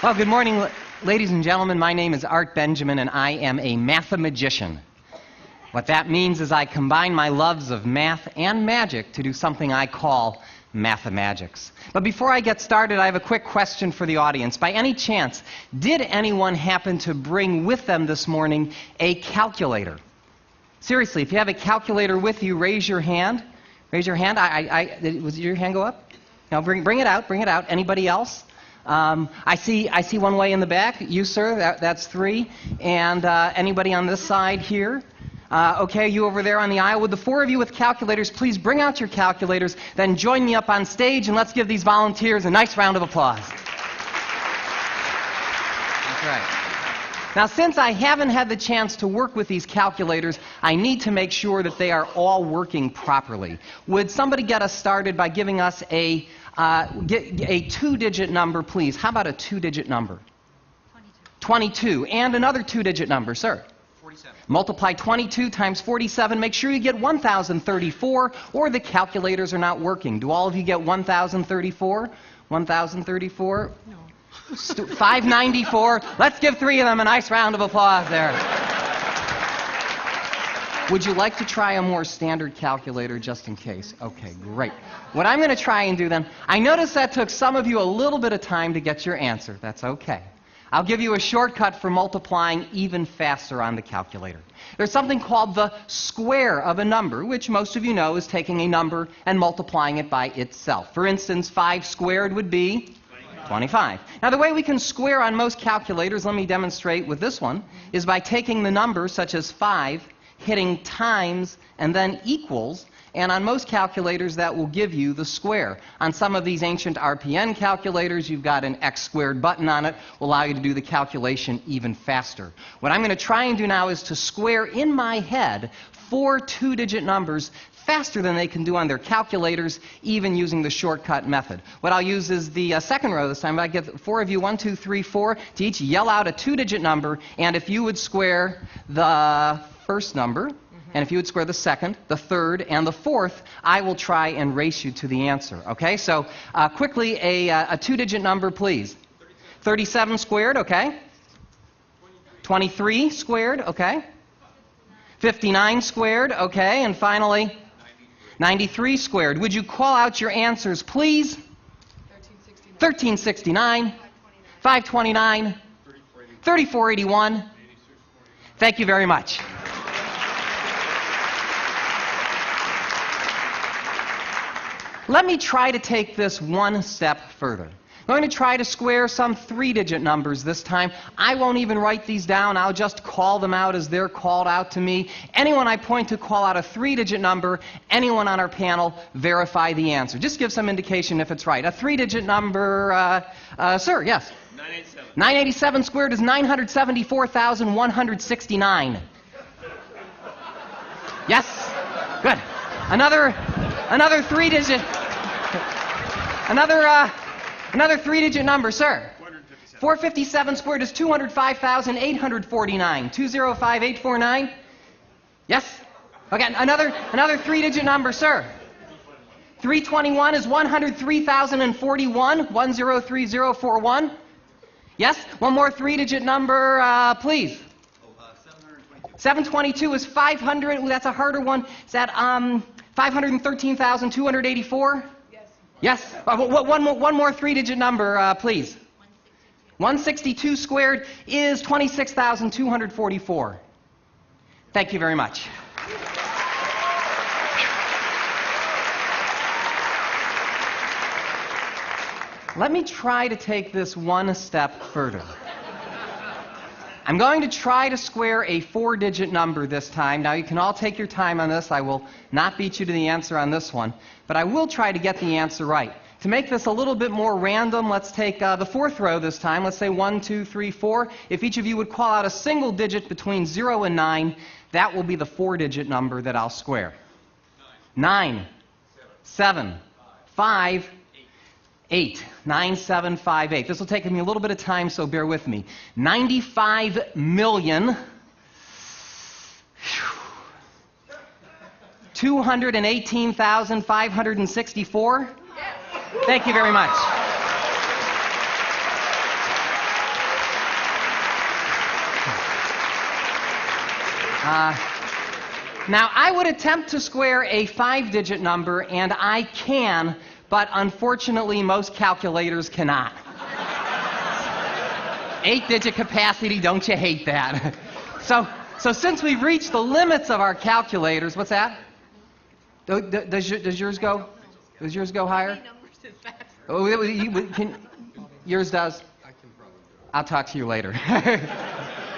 Well, good morning, ladies and gentlemen. My name is Art Benjamin, and I am a mathemagician. What that means is I combine my loves of math and magic to do something I call mathemagics. But before I get started, I have a quick question for the audience. By any chance, did anyone happen to bring with them this morning a calculator? Seriously, if you have a calculator with you, raise your hand. Raise your hand. Was your hand go up? No, bring it out. Bring it out. Anybody else? I see one way in the back. You, sir. That's 3. And anybody on this side here? Okay, you over there on the aisle. Would the 4 of you with calculators please bring out your calculators, then join me up on stage, and let's give these volunteers a nice round of applause. That's right. Now, since I haven't had the chance to work with these calculators, I need to make sure that they are all working properly. Would somebody get us started by giving us a 2-digit number, please? How about a 2-digit number? 22. And another 2-digit number, sir? 47. Multiply 22 times 47. Make sure you get 1,034, or the calculators are not working. Do all of you get 1,034? 1,034? No. 594. Let's give 3 of them a nice round of applause there. Would you like to try a more standard calculator just in case? Okay, great. What I'm going to try and do then, I noticed that took some of you a little bit of time to get your answer. That's okay. I'll give you a shortcut for multiplying even faster on the calculator. There's something called the square of a number, which most of you know is taking a number and multiplying it by itself. For instance, 5 squared would be 25. Now, the way we can square on most calculators, let me demonstrate with this one, is by taking the numbers such as 5, hitting times, and then equals, and on most calculators that will give you the square. On some of these ancient RPN calculators, you've got an x squared button on it, will allow you to do the calculation even faster. What I'm going to try and do now is to square in my head 4 2-digit numbers faster than they can do on their calculators, even using the shortcut method. What I'll use is the second row this time. I get 4 of you, 1, 2, 3, 4, to each yell out a 2-digit number, and if you would square the first number, and if you would square the second, the third, and the fourth, I will try and race you to the answer. Okay? So quickly, a 2-digit number, please. 37 squared, okay? 23 squared, okay? 59 squared, okay? And finally, 93 squared. Would you call out your answers, please? 1369. 529. 3481. Thank you very much. Let me try to take this one step further. I'm going to try to square some 3-digit numbers this time. I won't even write these down. I'll just call them out as they're called out to me. Anyone I point to call out a 3-digit number. Anyone on our panel verify the answer. Just give some indication if it's right. A 3-digit number, sir, yes? 987. 987 squared is 974,169. Yes? Good. Another 3-digit. Another 3-digit number, sir. 457 squared is 205,849. 205849. Yes? Okay, another 3-digit number, sir. 321 is 103,041. 103041. Yes? One more 3-digit number, please. 722 is 500. Ooh, that's a harder one. Is that 513,284? Yes. One more 3-digit number, please. 162 squared is 26,244. Thank you very much. Let me try to take this one step further. I'm going to try to square a 4-digit number this time. Now, you can all take your time on this. I will not beat you to the answer on this one, but I will try to get the answer right. To make this a little bit more random, let's take the 4th row this time. Let's say 1, 2, 3, 4. If each of you would call out a single digit between 0 and 9, that will be the 4-digit number that I'll square. 9, 7, 5, 8. 9758. This will take me a little bit of time, so bear with me. 95 million 218,564. Thank you very much. Now, I would attempt to square a 5-digit number, and I can, but unfortunately, most calculators cannot. 8-digit capacity, don't you hate that? So since we've reached the limits of our calculators, what's that? Does yours go? Does yours go higher? Oh, yours does? I'll talk to you later.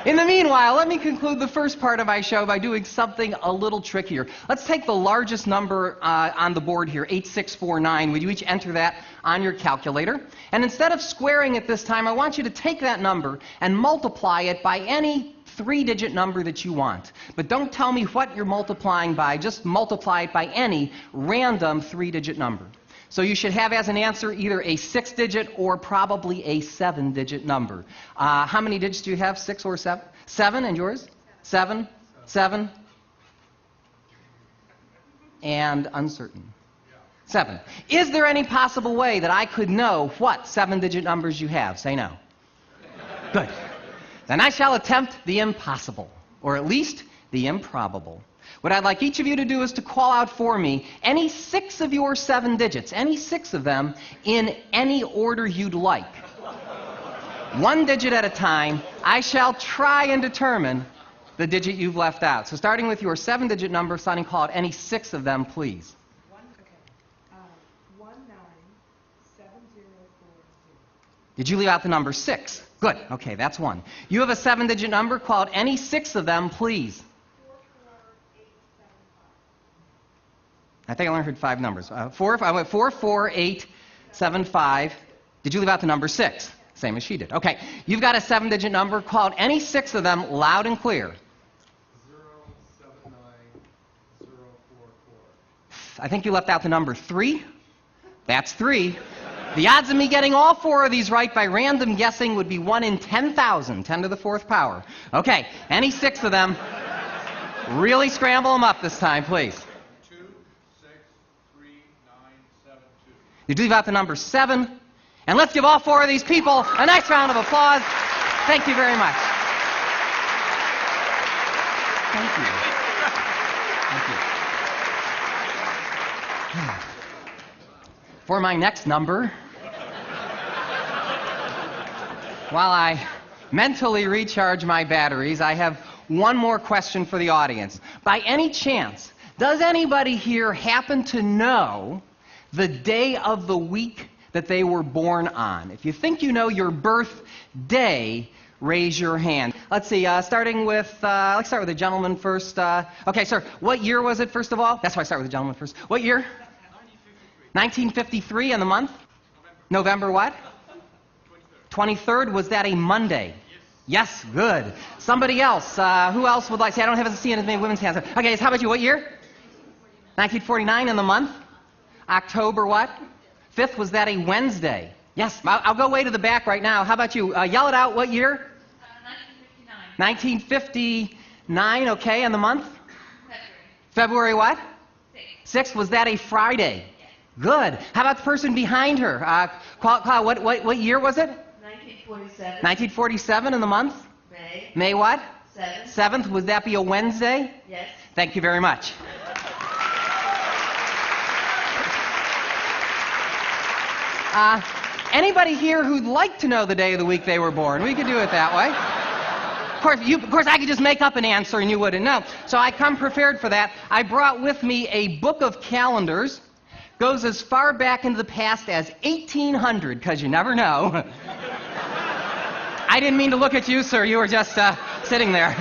In the meanwhile, let me conclude the first part of my show by doing something a little trickier. Let's take the largest number on the board here, 8649. Would you each enter that on your calculator? And instead of squaring it this time, I want you to take that number and multiply it by any 3-digit number that you want. But don't tell me what you're multiplying by. Just multiply it by any random 3-digit number. So you should have as an answer either a 6-digit or probably a 7-digit number. How many digits do you have? 6 or 7? 7, and yours? 7? 7? And uncertain. 7. Is there any possible way that I could know what 7-digit numbers you have? Say no. Good. Then I shall attempt the impossible, or at least the improbable. What I'd like each of you to do is to call out for me any 6 of your 7 digits, any 6 of them, in any order you'd like. 1 digit at a time, I shall try and determine the digit you've left out. So starting with your 7-digit number, Sonny, call out any 6 of them, please. 197040. Did you leave out the number 6? Good. Okay, that's 1. You have a 7-digit number. Call out any 6 of them, please. I think I only heard 5 numbers. 44875. Did you leave out the number 6? Same as she did. Okay. You've got a 7-digit number. Call out any 6 of them loud and clear. 079044. I think you left out the number 3. That's 3. The odds of me getting all 4 of these right by random guessing would be 1 in 10,000, 10 to the 4th power. Okay. Any 6 of them. Really scramble them up this time, please. 263972. You leave out the number 7. And let's give all 4 of these people a nice round of applause. Thank you very much. Thank you. Thank you. For my next number, while I mentally recharge my batteries, I have one more question for the audience. By any chance, does anybody here happen to know the day of the week that they were born on? If you think you know your birthday, raise your hand. Let's see, let's start with the gentleman first. Okay, sir, what year was it, first of all? That's why I start with the gentleman first. What year? 1953, and the month? November what? 23rd. Was that a Monday? Yes, good. Somebody else. Who else would like to say? I don't have to see as many women's hands. Okay, how about you? What year? 1949, and the month? October what? 5th. Was that a Wednesday? Yes. I'll go way to the back right now. How about you? Yell it out. What year? 1959. Okay, and the month? February what? 6th. Was that a Friday? Good. How about the person behind her? What year was it? 1947. 1947, and the month? May. May what? 7th. 7th. Would that be a Wednesday? Yes. Thank you very much. Anybody here who'd like to know the day of the week they were born? We could do it that way. Of course, I could just make up an answer and you wouldn't know. So I come prepared for that. I brought with me a book of calendars. Goes as far back into the past as 1800, because you never know. I didn't mean to look at you, sir. You were just sitting there.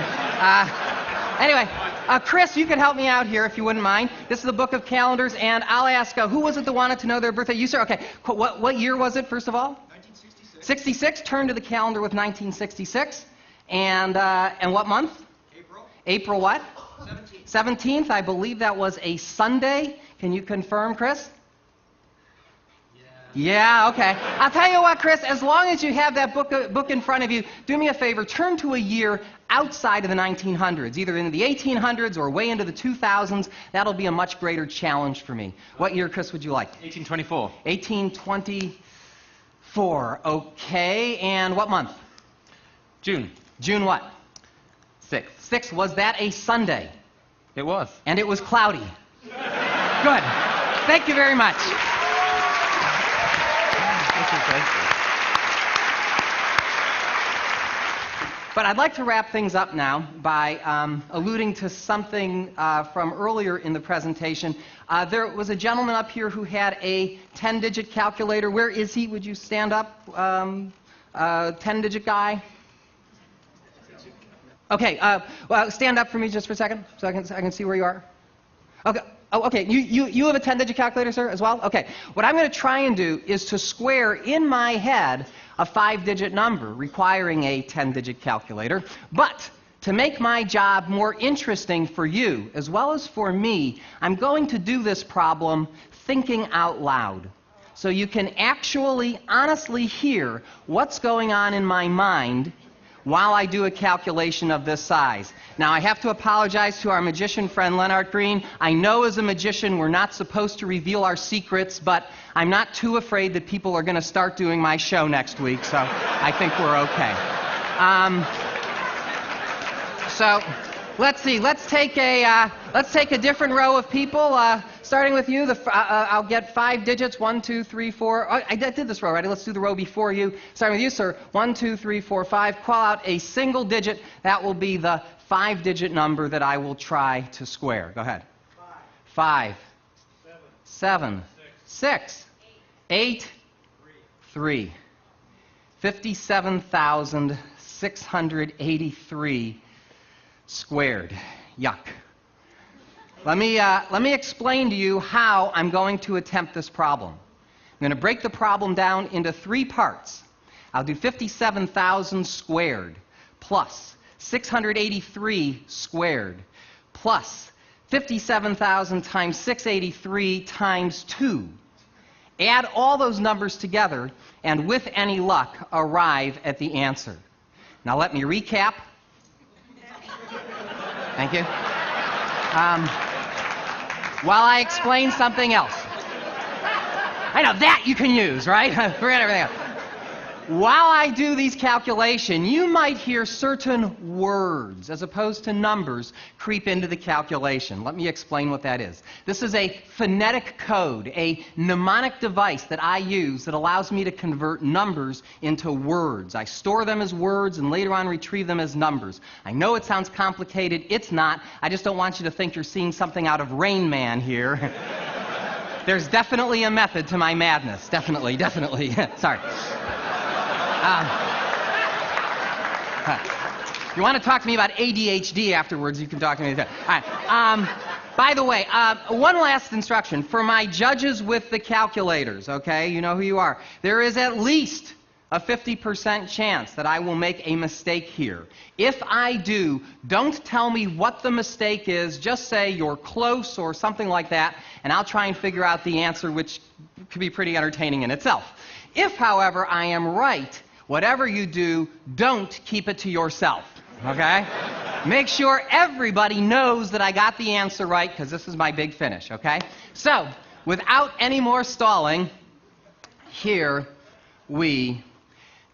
Anyway, Chris, you could help me out here if you wouldn't mind. This is the book of calendars, and I'll ask, who was it that wanted to know their birthday? You, sir? Okay. What year was it, first of all? 1966. 66. Turn to the calendar with 1966. And what month? April. April what? 17th. 17th. I believe that was a Sunday. Can you confirm, Chris? Yeah, okay. I'll tell you what, Chris, as long as you have that book in front of you, do me a favor, turn to a year outside of the 1900s, either in the 1800s or way into the 2000s. That'll be a much greater challenge for me. What year, Chris, would you like? 1824. 1824, okay. And what month? June. June what? 6. Was that a Sunday? It was. And it was cloudy. Good. Thank you very much. But I'd like to wrap things up now by alluding to something from earlier in the presentation. There was a gentleman up here who had a 10-digit calculator. Where is he? Would you stand up? 10-digit guy? Okay, well, stand up for me just for a second so I can see where you are. Okay. Oh, okay. You have a 10-digit calculator, sir, as well? Okay. What I'm going to try and do is to square in my head a 5-digit number requiring a 10-digit calculator. But to make my job more interesting for you as well as for me, I'm going to do this problem thinking out loud. So you can actually honestly hear what's going on in my mind while I do a calculation of this size. Now, I have to apologize to our magician friend Leonard Green. I know as a magician we're not supposed to reveal our secrets, but I'm not too afraid that people are going to start doing my show next week, so I think we're okay. So let's see. Let's take a different row of people. Starting with you, I'll get 5 digits. 1, 2, 3, 4. Oh, I did this row already. Let's do the row before you. Starting with you, sir. 1, 2, 3, 4, 5. Call out a single digit. That will be the 5-digit number that I will try to square. Go ahead. 5. 7. 6. 8. 3. 57,683 squared. Yuck. Let me explain to you how I'm going to attempt this problem. I'm going to break the problem down into 3 parts. I'll do 57,000 squared plus 683 squared plus 57,000 times 683 times 2. Add all those numbers together and with any luck arrive at the answer. Now let me recap. Thank you. While I explain something else. I know, that you can use, right? Forget everything else. While I do these calculations, you might hear certain words, as opposed to numbers, creep into the calculation. Let me explain what that is. This is a phonetic code, a mnemonic device that I use that allows me to convert numbers into words. I store them as words and later on retrieve them as numbers. I know it sounds complicated. It's not. I just don't want you to think you're seeing something out of Rain Man here. There's definitely a method to my madness. Definitely. Sorry. You want to talk to me about ADHD afterwards, you can talk to me. All right. By the way, one last instruction. For my judges with the calculators, okay, you know who you are. There is at least a 50% chance that I will make a mistake here. If I do, don't tell me what the mistake is. Just say you're close or something like that, and I'll try and figure out the answer, which could be pretty entertaining in itself. If, however, I am right, whatever you do, don't keep it to yourself, okay? Make sure everybody knows that I got the answer right, because this is my big finish, okay? So, without any more stalling, here we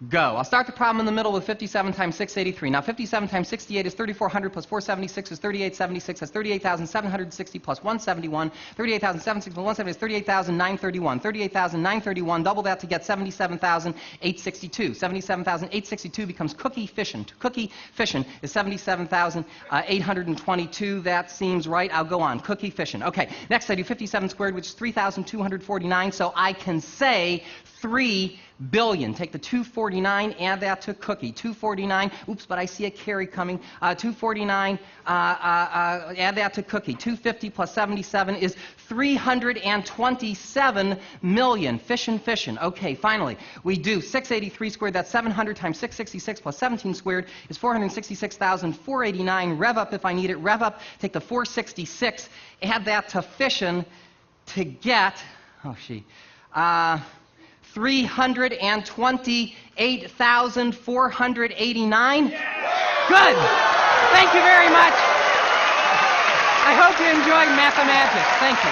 go. I'll start the problem in the middle with 57 times 683. Now, 57 times 68 is 3,400 plus 476 is 3,876. That's 38,760 plus 171. 38,760 plus 170 is 38,931. 38,931, double that to get 77,862. 77,862 becomes cookie fission. Cookie fission is 77,822. That seems right. I'll go on. Cookie fission. Okay, next I do 57 squared, which is 3,249. So I can say 3 billion. Take the 249, add that to cookie. 249, oops, but I see a carry coming. 249, add that to cookie. 250 plus 77 is 327 million. Fission. Okay, finally, we do 683 squared. That's 700 times 666 plus 17 squared is 466,489. Rev up if I need it. Rev up. Take the 466, add that to fission to get, 328,489. Good. Thank you very much. I hope you enjoyed Matematik. Thank you.